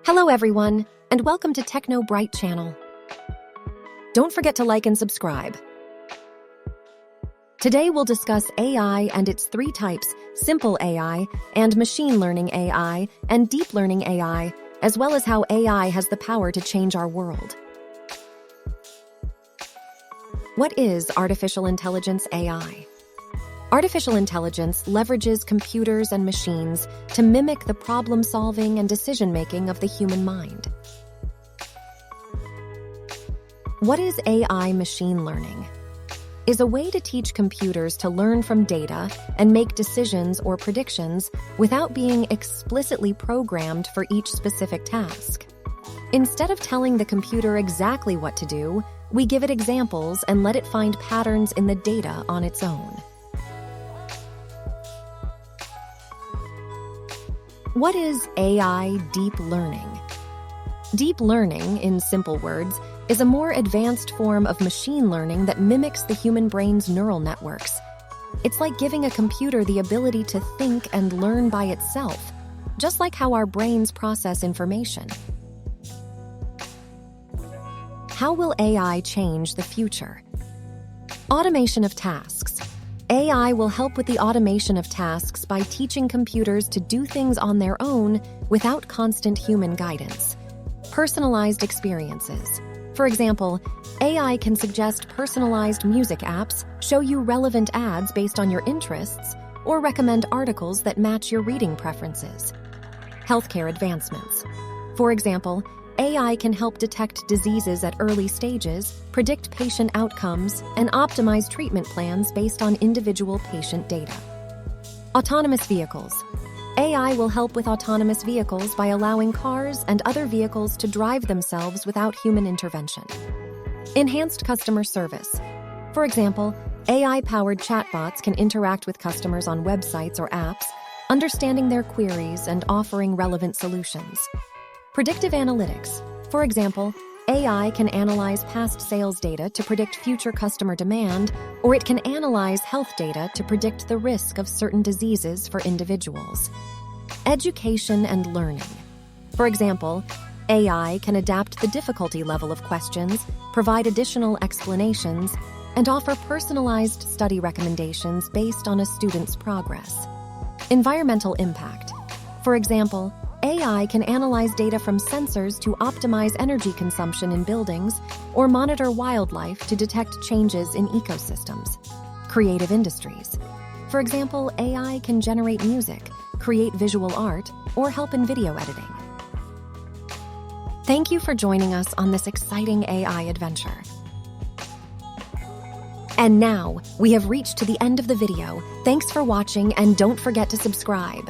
Hello everyone, and welcome to Techno Bright channel. Don't forget to like and subscribe. Today we'll discuss AI and its three types, simple AI and machine learning AI and deep learning AI, as well as how AI has the power to change our world. What is artificial intelligence AI? Artificial intelligence leverages computers and machines to mimic the problem-solving and decision-making of the human mind. What is AI machine learning? Is a way to teach computers to learn from data and make decisions or predictions without being explicitly programmed for each specific task. Instead of telling the computer exactly what to do, we give it examples and let it find patterns in the data on its own. What is AI deep learning? Deep learning, in simple words, is a more advanced form of machine learning that mimics the human brain's neural networks. It's like giving a computer the ability to think and learn by itself, just like how our brains process information. How will AI change the future? Automation of tasks. AI will help with the automation of tasks by teaching computers to do things on their own without constant human guidance. Personalized experiences. For example, AI can suggest personalized music apps, show you relevant ads based on your interests, or recommend articles that match your reading preferences. Healthcare advancements. For example, AI can help detect diseases at early stages, predict patient outcomes, and optimize treatment plans based on individual patient data. Autonomous vehicles. AI will help with autonomous vehicles by allowing cars and other vehicles to drive themselves without human intervention. Enhanced customer service. For example, AI-powered chatbots can interact with customers on websites or apps, understanding their queries and offering relevant solutions. Predictive analytics. For example, AI can analyze past sales data to predict future customer demand, or it can analyze health data to predict the risk of certain diseases for individuals. Education and learning. For example, AI can adapt the difficulty level of questions, provide additional explanations, and offer personalized study recommendations based on a student's progress. Environmental impact. For example, AI can analyze data from sensors to optimize energy consumption in buildings or monitor wildlife to detect changes in ecosystems. Creative industries. For example, AI can generate music, create visual art, or help in video editing. Thank you for joining us on this exciting AI adventure. And now, we have reached to the end of the video. Thanks for watching, and don't forget to subscribe.